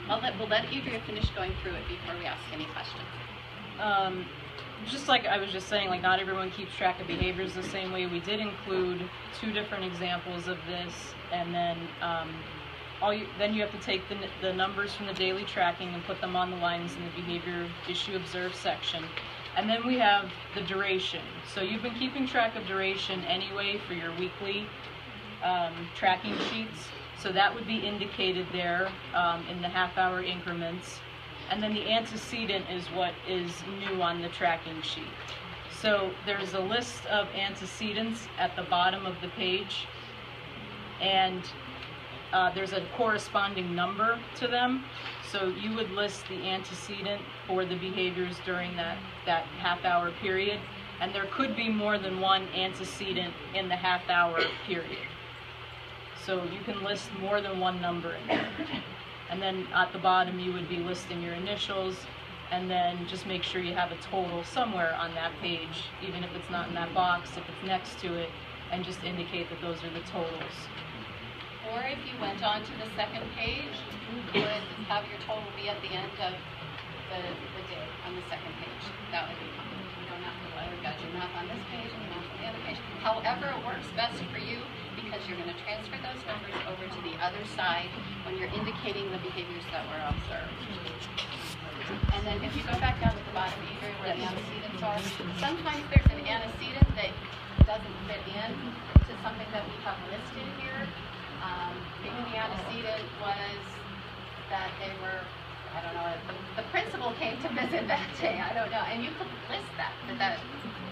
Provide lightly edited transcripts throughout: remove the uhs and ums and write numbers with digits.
We'll let Adria finish going through it before we ask any questions. Just like I was just saying, like not everyone keeps track of behaviors the same way. We did include 2 different examples of this, and then then you have to take the numbers from the daily tracking and put them on the lines in the behavior issue observed section. And then we have the duration. So you've been keeping track of duration anyway for your weekly tracking sheets. So that would be indicated there in the half-hour increments. And then the antecedent is what is new on the tracking sheet. So there's a list of antecedents at the bottom of the page, and there's a corresponding number to them. So you would list the antecedent for the behaviors during that half-hour period, and there could be more than one antecedent in the half-hour period. So you can list more than one number in there. And then at the bottom you would be listing your initials, and then just make sure you have a total somewhere on that page, even if it's not in that box, if it's next to it, and just indicate that those are the totals. Or if you went on to the second page, you would have your total be at the end of the day on the second page. That would be fine. You don't have to worry about your math on this page and the math on the other page. However it works best for you, because you're going to transfer those numbers over to the other side when you're indicating the behaviors that were observed. And then if you go back down to the bottom here where the antecedents are, sometimes there's an antecedent that doesn't fit in to something that we have listed here. Maybe the antecedent was that they were, I don't know, the principal came to visit that day, I don't know, and you could list that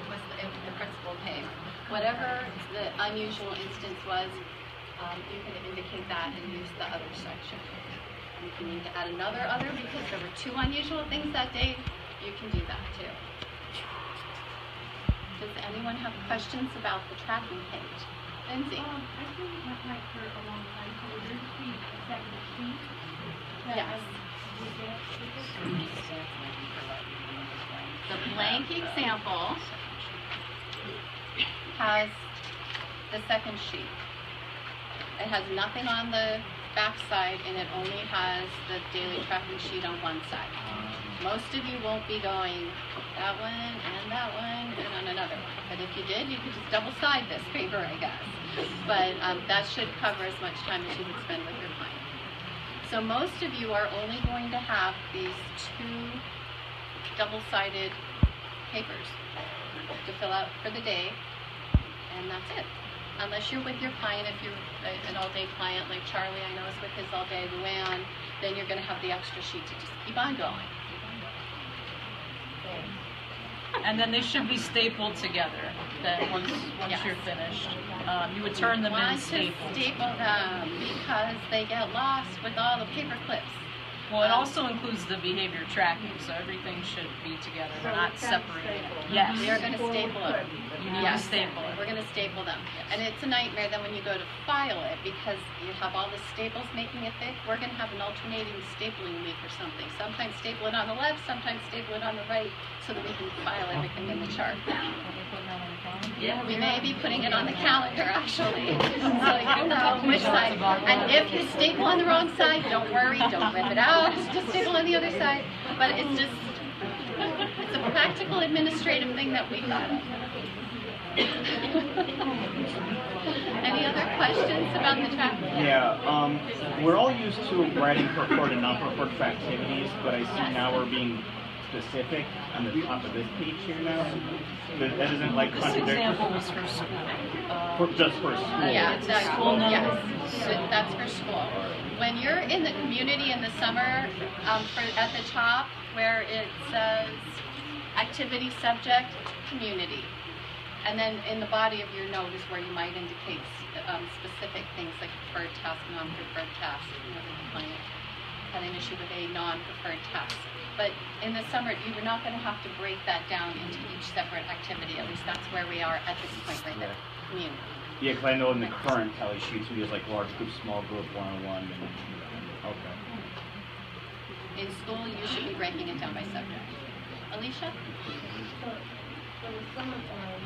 was if the principal came. Whatever the unusual instance was, you can indicate that and use the other section. If you need to add another other because there were 2 unusual things that day, you can do that too. Does anyone have questions about the tracking page? Lindsay? I've been with Mike for a long time, so would there be a second sheet? Yes. The blank example has the second sheet. It has nothing on the back side, and it only has the daily tracking sheet on one side. Most of you won't be going that one and on another one. But if you did, you could just double-side this paper, I guess. But that should cover as much time as you would spend with your client. So most of you are only going to have these 2 double-sided papers to fill out for the day, and that's it. Unless you're with your client, if you're an all-day client like Charlie, I know is with his all-day, Luann, then you're going to have the extra sheet to just keep on going. And then they should be stapled together. Then once Yes. you're finished, you would turn them in stapled. Staple them because they get lost with all the paper clips. Well, it also includes the behavior tracking, so everything should be together. They're not separated. Yes. We are going to staple them. You need to staple it. We're going to staple them. And it's a nightmare then when you go to file it because you have all the staples making it thick. We're going to have an alternating stapling week or something. Sometimes staple it on the left, sometimes staple it on the right so that we can file everything in the chart. Yeah, We may be putting it on the calendar actually. So you don't know which side. And if you staple on the wrong side, don't worry, don't rip it out. Just staple on the other side. But it's a practical administrative thing that we thought of. Any other questions about the track? Yeah, we're all used to writing preferred and non-preferred for activities, but I see now we're being specific on the top of this page here now. That isn't like This example was for school. just for school. Yeah, It's a school yes, number. so that's for school. When you're in the community in the summer, at the top where it says activity subject, community. And then in the body of your note is where you might indicate specific things like preferred task, non-preferred task. You know, the client had an issue with a non-preferred task. But in the summer, you're not going to have to break that down into each separate activity. At least that's where we are at this point right there. Community. Yeah, because I know in the current tally sheets we use like large group, small group, one-on-one. Okay. In school, you should be breaking it down by subject. Alicia? So the summertime,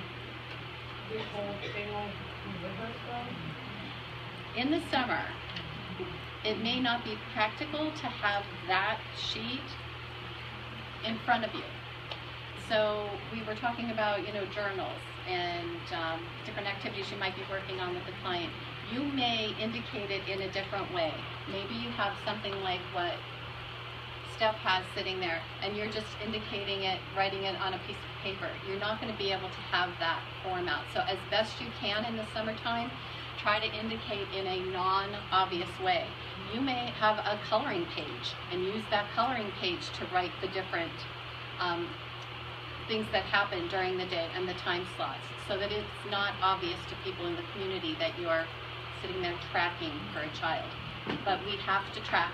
they won't rehearse though? In the summer, it may not be practical to have that sheet in front of you. So we were talking about, journals and different activities you might be working on with the client. You may indicate it in a different way. Maybe you have something like what Steph has sitting there, and you're just indicating it, writing it on a piece of paper. You're not going to be able to have that form out. So as best you can in the summertime, try to indicate in a non-obvious way. You may have a coloring page and use that coloring page to write the different things that happen during the day and the time slots, so that it's not obvious to people in the community that you are sitting there tracking for a child. But we have to track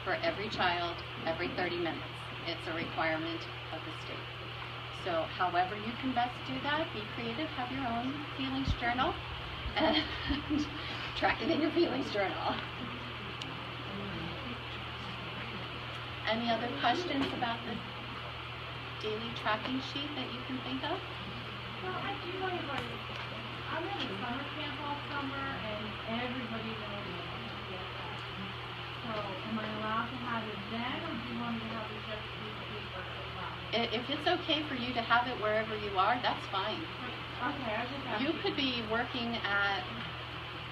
for every child every 30 minutes. It's a requirement of the state. So however you can best do that, be creative, have your own feelings journal, and track it in your feelings journal. Any other questions about the daily tracking sheet that you can think of? Well, I'm in a summer camp all summer, and everybody knows DSS. So, am I allowed to have it then, or do you want me to have it just through paper as well? If it's okay for you to have it wherever you are, that's fine. Okay, I just have You could be working at,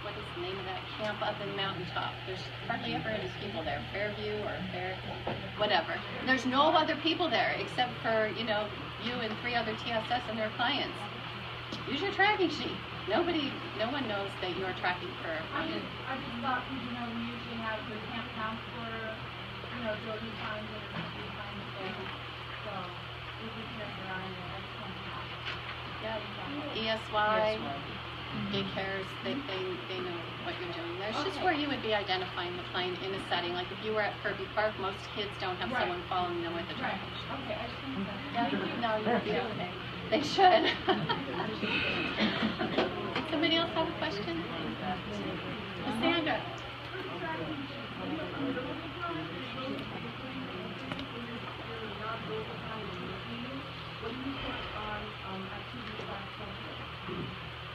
what is the name of that camp up in Mountaintop? There's hardly ever any people there, Fairview or whatever. There's no other people there except for, you and 3 other TSS and their clients. Use your tracking sheet. No one knows that you're tracking for. I just thought, we usually have the camp counselor, during times and free time, so we can check around and that's something. ESY, daycares, they know what you're doing. There's just Okay. where you would be identifying the client in a setting. Like if you were at Kirby Park, most kids don't have Right. someone following them with a Right, tracking sheet. okay, I just think that. Yeah, no, you'd be okay. They should. Somebody else have a question? Sandra?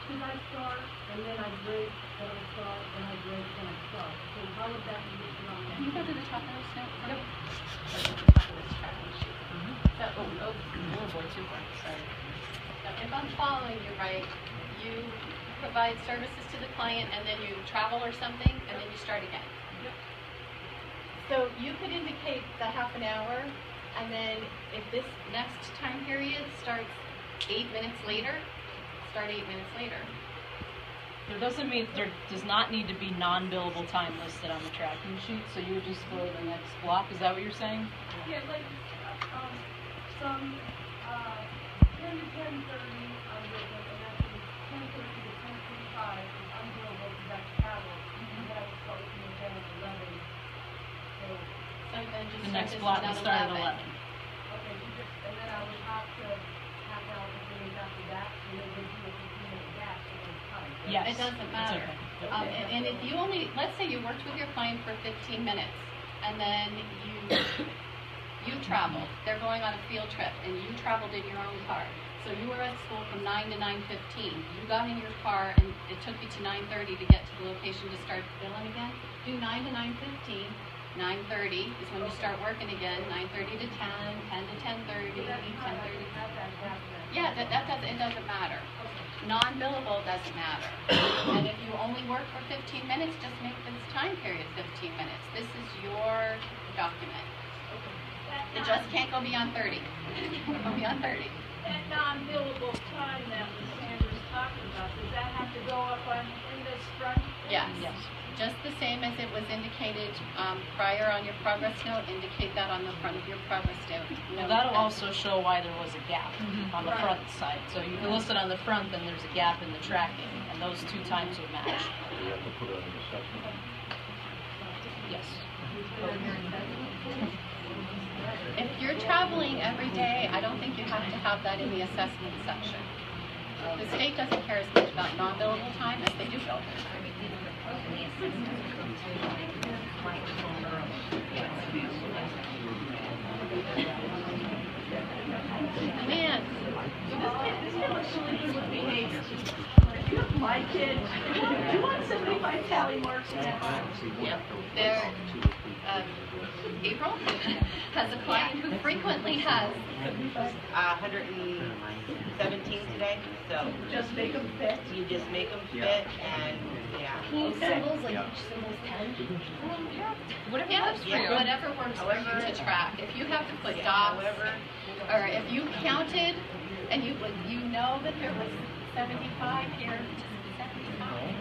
Because I start, and then I break, then I start, then I break, then I start. So how would that be listed on Can you that? go to the top of this note? Yep. boy, too far. Sorry. If I'm following you right, you provide services to the client and then you travel or something and then you start again. So you could indicate the half an hour, and then if this next time period starts 8 minutes later, start 8 minutes later. There does not need to be non-billable time listed on the tracking sheet, so you would just go to the next block. Is that what you're saying? Yeah, like, some, 10 to 10:30, I'm working, and that's from 10:30 to 10:45, is unbillable because that's travel. And then I would start working again at 11. So, So then just The start next this block at will start at 11. okay, and then I would have to have out the days after that, and then they do a 15-minute gap, so there's time. Yes. It doesn't It's matter. okay. And if you only, let's say you worked with your client for 15 minutes and then you traveled, they're going on a field trip and you traveled in your own car. So you were at school from 9 to 9:15. You got in your car and it took you to 9:30 to get to the location to start billing again. Do 9 to 9:15. 9:30 is when you start working again. 9:30 to 10, 10 to 10:30, 10:30. Yeah, it doesn't matter. Non-billable doesn't matter. And if you only work for 15 minutes, just make this time period 15 minutes. This is your document. It just can't go beyond 30. It can't go beyond 30. That non-billable time that Sandra's talking about, does that have to go up in this front? Yes. Yes. Just the same as it was indicated prior on your progress note, indicate that on the front of your progress note. Well, that'll also show why there was a gap on the Right. front side. So you can list it on the front, then there's a gap in the tracking, and those 2 times will match. We have to put it on the assessment. Yes. If you're traveling every day, I don't think you have to have that in the assessment section. The state doesn't care as much about non-billable time as they do billable time. Man, This looks really good with behavior. My kid, you want 75 tally marks in that box? There, April has a client who frequently has 117 today, so Just make them fit. you just make them fit and, yeah. Symbols, like each symbol's 10. Whatever Yeah, works for you. whatever works for you to track. If you have to put dots, However, or if you counted and you know that there was 75 here, just 75,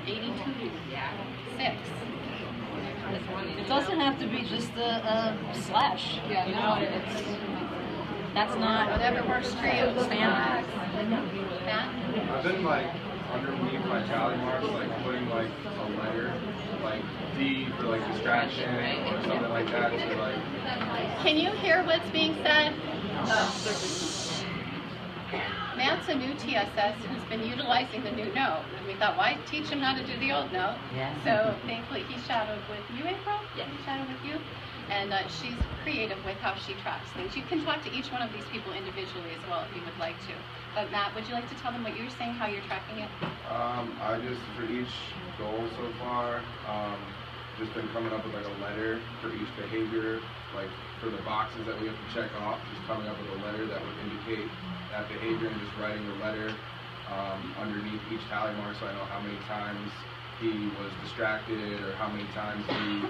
82, 6. It doesn't have to be just a slash. Yeah, you know, that's not Whatever works for you. standard. Matt? I've been like underneath my tally marks, like putting like a letter, like D for like distraction or something like that to like. Can you hear what's being said? Matt's a new TSS who's been utilizing the new note. And we thought, why teach him how to do the old note? So thankfully he shadowed with you, April? Yeah. He shadowed with you. And she's creative with how she tracks things. You can talk to each one of these people individually as well if you would like to. But Matt, would you like to tell them what you were saying, how you're tracking it? I just, for each goal so far, just been coming up with like a letter for each behavior, like for the boxes that we have to check off, just coming up with a letter that would indicate that behavior and just writing the letter underneath each tally mark so I know how many times he was distracted or how many times he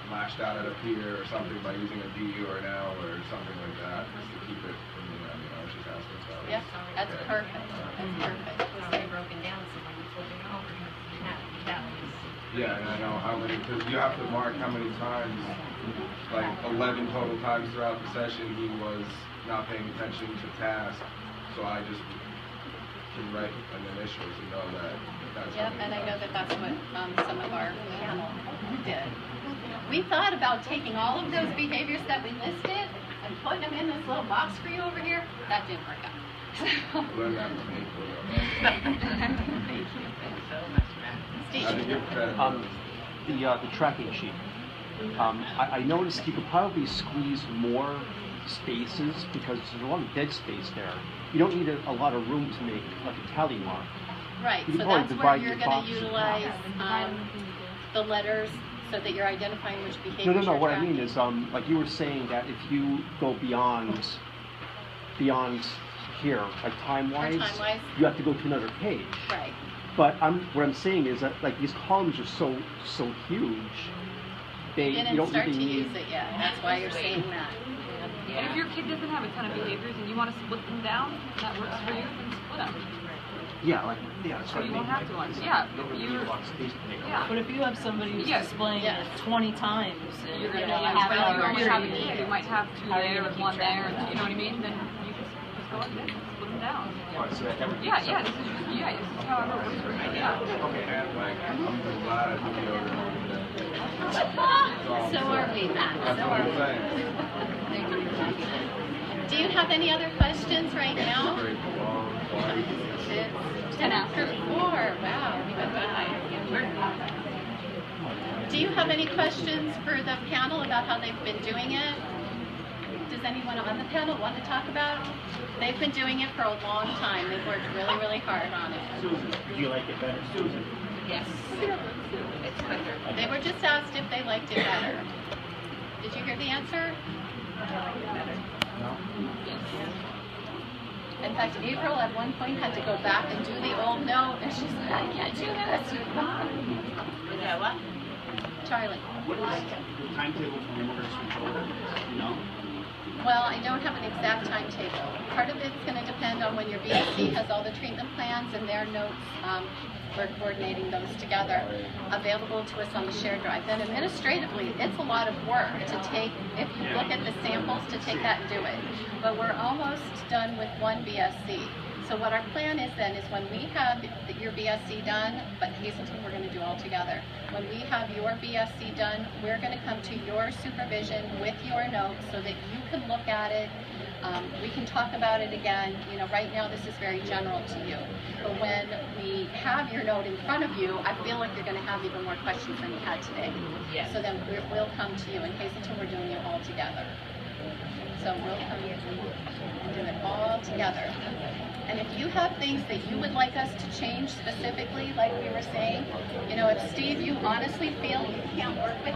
lashed out at a peer or something by using a D or an L or something like that, just to keep it from the end. I was just asking if that was. Yep, that's perfect. That's perfect. It's broken down, so when you're flipping over, you have tallies. Yeah, and I know how many, because you have to mark how many times, like 11 total times throughout the session he was not paying attention to task, so I just can write an initial to know that that's. Yep, and I know that that's what some of our panel did. We thought about taking all of those behaviors that we listed and putting them in this little box for you over here. That didn't work out. Learn that from April. The tracking sheet. I noticed you could probably squeeze more spaces because there's a lot of dead space there. You don't need a lot of room to make like a tally mark. Right, You so could probably that's where divide you're your going to boxes. utilize the letters so that you're identifying which behaviors No. you're What I mean tracking. is, like you were saying that if you go beyond here, like time-wise, time-wise. you have to go to another page. Right. But what I'm saying is that like these columns are so huge, You you didn't don't start to really need. use it yet. That's why you're saying that. And if your kid doesn't have a ton of behaviors and you want to split them down, and that works for you, then split them. That's So what I you mean. won't have to watch. Yeah, You want space to make yeah. But if you have somebody who's Yeah. displaying Yeah. it 20 times, and You're gonna you know, have half to hour have period, a you might have two How are you there gonna and keep one track there, of that? you know what I mean? Then you just go like this and split them down. So that everything's Yeah, separate. this is however it works for you. Yeah. And like, I'm glad I took the over. So are we, Matt. That's So what are I'm we. saying. Do you have any other questions right now? Straight, long, wide. It's 10 after 4. Wow. Do you have any questions for the panel about how they've been doing it? Does anyone on the panel want to talk about it? They've been doing it for a long time. They've worked really, really hard on it. Susan, do you like it better? Susan? Yes. It's quicker. They were just asked if they liked it better. Did you hear the answer? In fact, April at one point had to go back and do the old note, and she's like, I can't do this. yeah, what? Charlie. What is the timetable for reverse control? You know? Well, I don't have an exact timetable. Part of it's going to depend on when your BSC has all the treatment plans and their notes. We're coordinating those together, available to us on the shared drive. Then administratively, it's a lot of work to take, if you look at the samples, to take that and do it. But we're almost done with one BSC. So what our plan is then is when we have your BSC done, but Hazelton we're going to do all together. When we have your BSC done, we're going to come to your supervision with your notes so that you can look at it. We can talk about it again. You know, right now this is very general to you. But when we have your note in front of you, I feel like you're going to have even more questions than you had today. Yes. So then we'll come to you. In Hazelton, we're doing it all together. So we'll come and do it all together. And if you have things that you would like us to change specifically, like we were saying, you know, if Steve, you honestly feel you can't work with